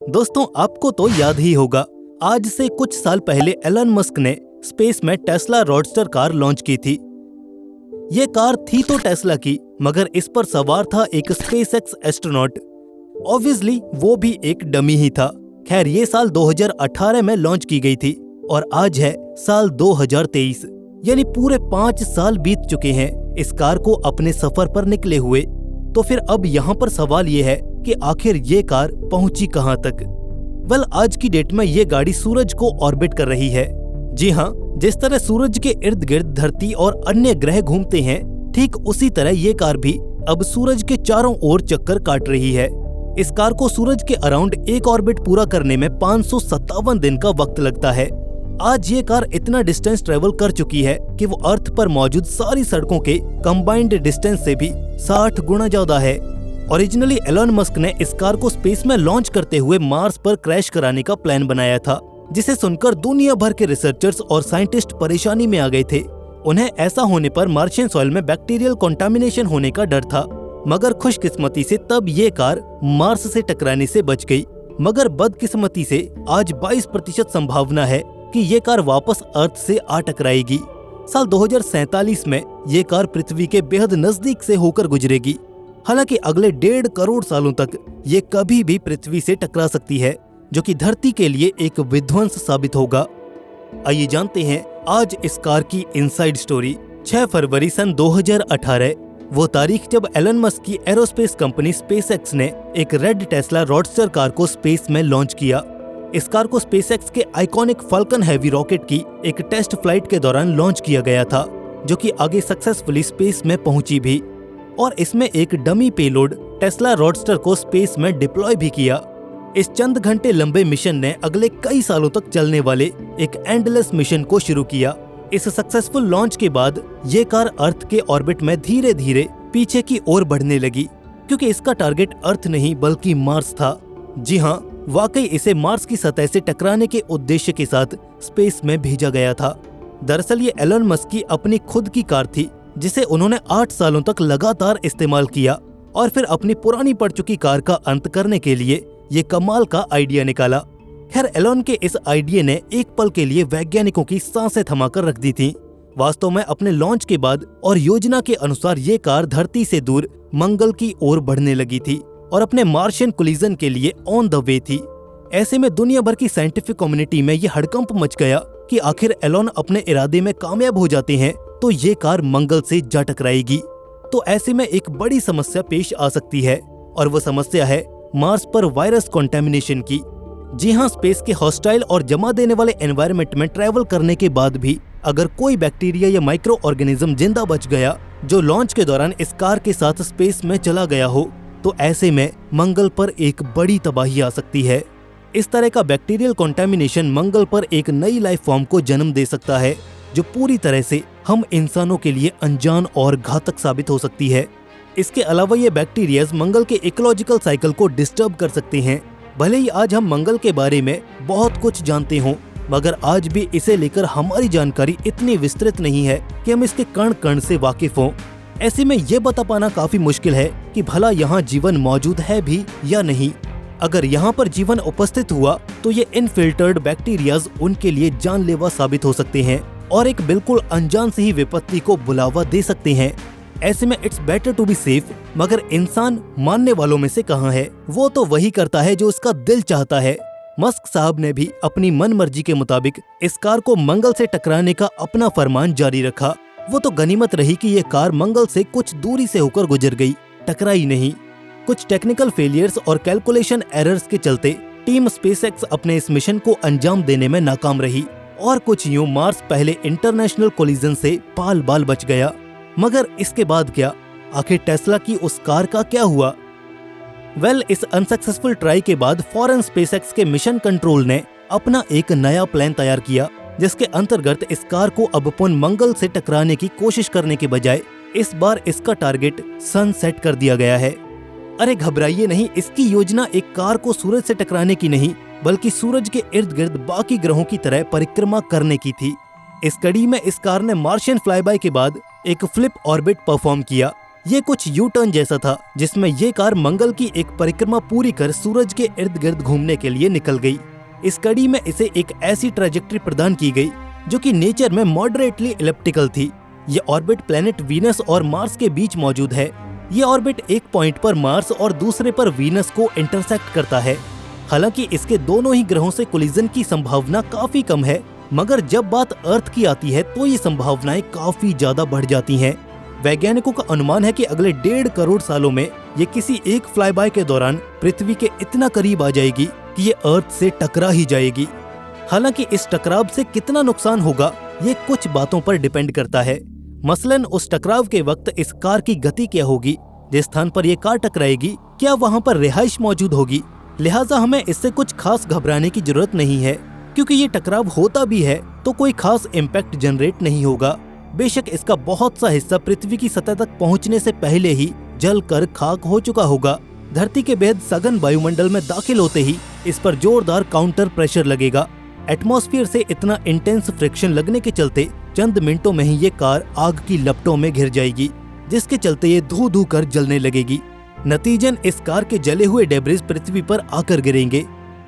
दोस्तों, आपको तो याद ही होगा, आज से कुछ साल पहले एलन मस्क ने स्पेस में टेस्ला रोडस्टर कार लॉन्च की थी। ये कार थी तो टेस्ला की, मगर इस पर सवार था एक स्पेसएक्स एस्ट्रोनॉट। ऑब्वियसली वो भी एक डमी ही था। खैर, ये साल 2018 में लॉन्च की गई थी और आज है साल 2023, यानी पूरे 5 साल बीत चुके हैं इस कार को अपने सफर पर निकले हुए। तो फिर अब यहाँ पर सवाल ये है कि आखिर ये कार पहुंची कहाँ तक। वेल, आज की डेट में ये गाड़ी सूरज को ऑर्बिट कर रही है। जी हाँ, जिस तरह सूरज के इर्द गिर्द धरती और अन्य ग्रह घूमते हैं, ठीक उसी तरह ये कार भी अब सूरज के चारों ओर चक्कर काट रही है। इस कार को सूरज के अराउंड एक ऑर्बिट पूरा करने में 557 दिन का वक्त लगता है। आज ये कार इतना डिस्टेंस ट्रेवल कर चुकी है कि वो अर्थ पर मौजूद सारी सड़कों के कंबाइंड डिस्टेंस से भी 60 गुना ज्यादा है। ओरिजिनली एलन मस्क ने इस कार को स्पेस में लॉन्च करते हुए मार्स पर क्रैश कराने का प्लान बनाया था, जिसे सुनकर दुनिया भर के रिसर्चर्स और साइंटिस्ट परेशानी में आ गए थे। उन्हें ऐसा होने पर मार्शियन सॉइल में बैक्टीरियल कंटामिनेशन होने का डर था, मगर खुशकिस्मती से तब ये कार मार्स से टकराने से बच गई। मगर बदकिस्मती से आज 22% संभावना है कि ये कार वापस अर्थ से आ टकराएगी। साल 2047 में ये कार पृथ्वी के बेहद नजदीक से होकर गुजरेगी। हालांकि अगले 1.5 करोड़ सालों तक ये कभी भी पृथ्वी से टकरा सकती है, जो कि धरती के लिए एक विध्वंस साबित होगा। आइए जानते हैं आज इस कार की इनसाइड स्टोरी। 6 फरवरी सन 2018 वो तारीख जब एलन मस्क की एरोस्पेस कंपनी स्पेसएक्स ने एक रेड टेस्ला रोडस्टर कार को स्पेस में लॉन्च किया। इस कार को स्पेसएक्स के आइकॉनिक फाल्कन हैवी रॉकेट की एक टेस्ट फ्लाइट के दौरान लॉन्च किया गया था, जो कि आगे सक्सेसफुली स्पेस में पहुंची भी। और इसमें एक डमी पेलोड टेस्ला रोडस्टर को स्पेस में डिप्लॉय भी किया। इस चंद घंटे लंबे मिशन ने अगले कई सालों तक चलने वाले एक एंडलेस मिशन को शुरू किया। इस सक्सेसफुल लॉन्च के बाद ये कार अर्थ के ऑर्बिट में धीरे धीरे पीछे की ओर बढ़ने लगी, क्योंकि इसका टारगेट अर्थ नहीं बल्कि मार्स था। जी हाँ, वाकई इसे मार्स की सतह से टकराने के उद्देश्य के साथ स्पेस में भेजा गया था। दरअसल ये एलन मस्क की अपनी खुद की कार थी, जिसे उन्होंने 8 सालों तक लगातार इस्तेमाल किया और फिर अपनी पुरानी पड़ चुकी कार का अंत करने के लिए ये कमाल का आइडिया निकाला। खैर, एलन के इस आइडिया ने एक पल के लिए वैज्ञानिकों की सांसें थमाकर रख दी थी। वास्तव में अपने लॉन्च के बाद और योजना के अनुसार ये कार धरती से दूर मंगल की ओर बढ़ने लगी थी और अपने मार्शियन कोलिजन के लिए ऑन द वे थी। ऐसे में दुनिया भर की साइंटिफिक कम्युनिटी में ये हड़कंप मच गया कि आखिर एलन अपने इरादे में कामयाब हो जाते हैं तो ये कार मंगल से जा टकराएगी। तो ऐसे में एक बड़ी समस्या पेश आ सकती है, और वो समस्या है मार्स पर वायरस कंटेमिनेशन की। जी हाँ, स्पेस के हॉस्टाइल और जमा देने वाले एनवायरनमेंट में ट्रैवल करने के बाद भी अगर कोई बैक्टीरिया या माइक्रो ऑर्गेनिज्म जिंदा बच गया जो लॉन्च के दौरान इस कार के साथ स्पेस में चला गया हो, तो ऐसे में मंगल पर एक बड़ी तबाही आ सकती है। इस तरह का बैक्टीरियल कंटेमिनेशन मंगल पर एक नई लाइफ फॉर्म को जन्म दे सकता है, जो पूरी तरह से हम इंसानों के लिए अनजान और घातक साबित हो सकती है। इसके अलावा ये बैक्टीरियाज मंगल के इकोलॉजिकल साइकिल को डिस्टर्ब कर सकते हैं। भले ही आज हम मंगल के बारे में बहुत कुछ जानते हों, मगर आज भी इसे लेकर हमारी जानकारी इतनी विस्तृत नहीं है कि हम इसके कण कण से वाकिफ हों। ऐसे में ये बता पाना काफी मुश्किल है कि भला यहाँ जीवन मौजूद है भी या नहीं। अगर यहाँ पर जीवन उपस्थित हुआ तो ये इनफिल्टर्ड बैक्टीरियाज उनके लिए जानलेवा साबित हो सकते हैं और एक बिल्कुल अनजान से ही विपत्ति को बुलावा दे सकते हैं। ऐसे में it's better to be safe. मगर इंसान मानने वालों में से कहाँ है? वो तो वही करता है जो उसका दिल चाहता है। मस्क साहब ने भी अपनी मनमर्जी के मुताबिक इस कार को मंगल से टकराने का अपना फरमान जारी रखा। वो तो गनीमत रही कि ये कार मंगल से कुछ दूरी से होकर गुजर गई, टकराई नहीं। कुछ टेक्निकल फेलियर्स और कैलकुलेशन एरर्स के चलते टीम स्पेसएक्स अपने इस मिशन को अंजाम देने में नाकाम रही और कुछ यूं मार्स पहले इंटरनेशनल कोलिजन से पाल बाल बच गया। मगर इसके बाद क्या? आखिर टेस्ला की उस कार का क्या हुआ? वेल, इस अनसक्सेसफुल ट्राई के बाद फॉरेन स्पेसएक्स के मिशन कंट्रोल ने अपना एक नया प्लान तैयार किया, जिसके अंतर्गत इस कार को अब पुनः मंगल से टकराने की कोशिश करने के बजाय इस बार इसका टारगेट सन सेट कर दिया गया है। अरे घबराइए नहीं, इसकी योजना एक कार को सूरज से टकराने की नहीं, बल्कि सूरज के इर्द गिर्द बाकी ग्रहों की तरह परिक्रमा करने की थी। इस कड़ी में इस कार ने मार्शियन फ्लाईबाय के बाद एक फ्लिप ऑर्बिट परफॉर्म किया, ये कुछ यू टर्न जैसा था, जिसमें ये कार मंगल की एक परिक्रमा पूरी कर सूरज के इर्द गिर्द घूमने के लिए निकल गई। इस कड़ी में इसे एक ऐसी ट्रैजेक्टरी प्रदान की गई जो कि नेचर में मॉडरेटली इलिप्टिकल थी। ये ऑर्बिट प्लेनेट वीनस और मार्स के बीच मौजूद है। ये ऑर्बिट एक पॉइंट पर मार्स और दूसरे पर वीनस को इंटरसेक्ट करता है। हालांकि इसके दोनों ही ग्रहों से कोलिजन की संभावना काफी कम है, मगर जब बात अर्थ की आती है तो ये संभावनाएं काफी ज्यादा बढ़ जाती हैं। वैज्ञानिकों का अनुमान है कि अगले 1.5 करोड़ सालों में ये किसी एक फ्लाईबाय के दौरान पृथ्वी के इतना करीब आ जाएगी कि ये अर्थ से टकरा ही जाएगी। हालांकि इस टकराव से कितना नुकसान होगा ये कुछ बातों पर डिपेंड करता है। मसलन उस टकराव के वक्त इस कार की गति क्या होगी, जिस स्थान पर ये कार टकराएगी क्या वहाँ पर रिहाइश मौजूद होगी। लिहाजा हमें इससे कुछ खास घबराने की जरूरत नहीं है, क्योंकि ये टकराव होता भी है तो कोई खास इम्पैक्ट जनरेट नहीं होगा। बेशक इसका बहुत सा हिस्सा पृथ्वी की सतह तक पहुंचने से पहले ही जल कर खाक हो चुका होगा। धरती के बेहद सघन वायुमंडल में दाखिल होते ही इस पर जोरदार काउंटर प्रेशर लगेगा। एटमॉस्फेयर से इतना इंटेंस फ्रिक्शन लगने के चलते चंद मिनटों में ही ये कार आग की लपटों में घिर जाएगी, जिसके चलते ये धू धू कर जलने लगेगी। नतीजन इस कार के जले हुए डेब्रिस पृथ्वी पर आकर गिरेंगे।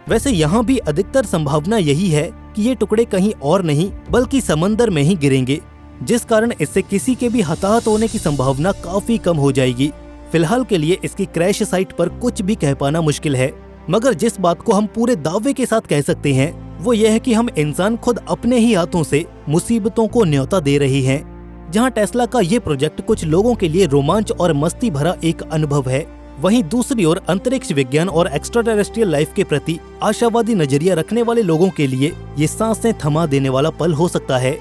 वैसे यहाँ भी अधिकतर संभावना यही है कि ये टुकड़े कहीं और नहीं बल्कि समंदर में ही गिरेंगे, जिस कारण इससे किसी के भी हताहत होने की संभावना काफी कम हो जाएगी। फिलहाल के लिए इसकी क्रैश साइट पर कुछ भी कह पाना मुश्किल है, मगर जिस बात को हम पूरे दावे के साथ कह सकते हैं वो यह है कि हम इंसान खुद अपने ही हाथों से मुसीबतों को न्योता दे रहे हैं। जहां टेस्ला का ये प्रोजेक्ट कुछ लोगों के लिए रोमांच और मस्ती भरा एक अनुभव है, वहीं दूसरी ओर अंतरिक्ष विज्ञान और एक्स्ट्राटेरेस्ट्रियल लाइफ के प्रति आशावादी नजरिया रखने वाले लोगों के लिए ये सांसें थमा देने वाला पल हो सकता है।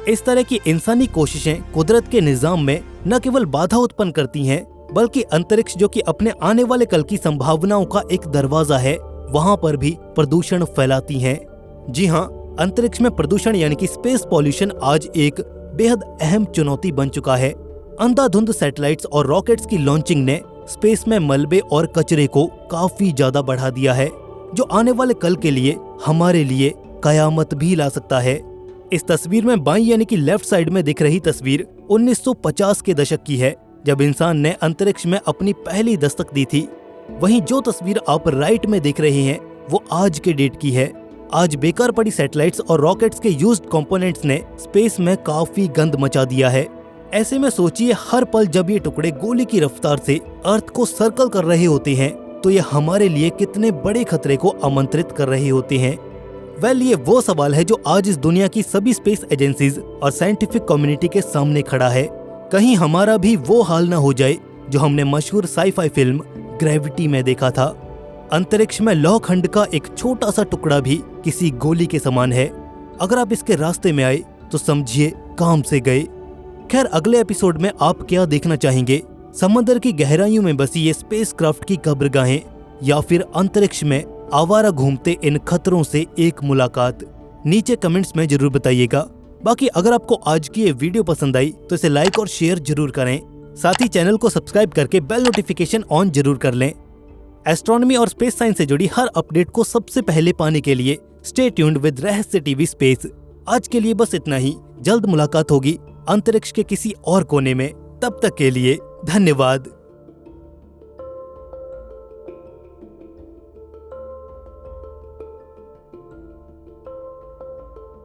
इस तरह की इंसानी कोशिशें कुदरत के निजाम में न केवल बाधा उत्पन्न करती हैं, बल्कि अंतरिक्ष जो कि अपने आने वाले कल की संभावनाओं का एक दरवाजा है, वहां पर भी प्रदूषण फैलाती हैं। जी हाँ, अंतरिक्ष में प्रदूषण यानी कि स्पेस पॉल्यूशन आज एक बेहद अहम चुनौती बन चुका है। अंधाधुंध सैटेलाइट्स और रॉकेट्स की लॉन्चिंग ने स्पेस में मलबे और कचरे को काफी ज्यादा बढ़ा दिया है, जो आने वाले कल के लिए हमारे लिए कयामत भी ला सकता है। इस तस्वीर में बाईं यानी कि लेफ्ट साइड में दिख रही तस्वीर 1950 के दशक की है, जब इंसान ने अंतरिक्ष में अपनी पहली दस्तक दी थी। वहीं जो तस्वीर आप राइट में देख रहे हैं वो आज के डेट की है। आज बेकार पड़ी सैटेलाइट्स और रॉकेट्स के यूज्ड कंपोनेंट्स ने स्पेस में काफी गंद मचा दिया है। ऐसे में सोचिए, हर पल जब ये टुकड़े गोली की रफ्तार से अर्थ को सर्कल कर रहे होते हैं तो ये हमारे लिए कितने बड़े खतरे को आमंत्रित कर रहे होते हैं। ये वो सवाल है जो आज इस दुनिया की सभी स्पेस एजेंसीज और साइंटिफिक कम्युनिटी के सामने खड़ा है। कहीं हमारा भी वो हाल न हो जाए जो हमने मशहूर साई-फाई फिल्म ग्रेविटी में देखा था। अंतरिक्ष में लौह खंड का एक छोटा सा टुकड़ा भी किसी गोली के समान है। अगर आप इसके रास्ते में आए तो समझिए काम से गए। खैर, अगले एपिसोड में आप क्या देखना चाहेंगे? समंदर की गहराइयों में बसी ये स्पेसक्राफ्ट की कब्रगाहें, या फिर अंतरिक्ष में आवारा घूमते इन खतरों से एक मुलाकात? नीचे कमेंट्स में जरूर बताइएगा। बाकी अगर आपको आज की ये वीडियो पसंद आई तो इसे लाइक और शेयर जरूर करें। साथ ही चैनल को सब्सक्राइब करके बेल नोटिफिकेशन ऑन जरूर कर लें। एस्ट्रोनॉमी और स्पेस साइंस से जुड़ी हर अपडेट को सबसे पहले पाने के लिए स्टे ट्यून्ड विद रहस्य टीवी स्पेस। आज के लिए बस इतना ही। जल्द मुलाकात होगी अंतरिक्ष के किसी और कोने में। तब तक के लिए धन्यवाद।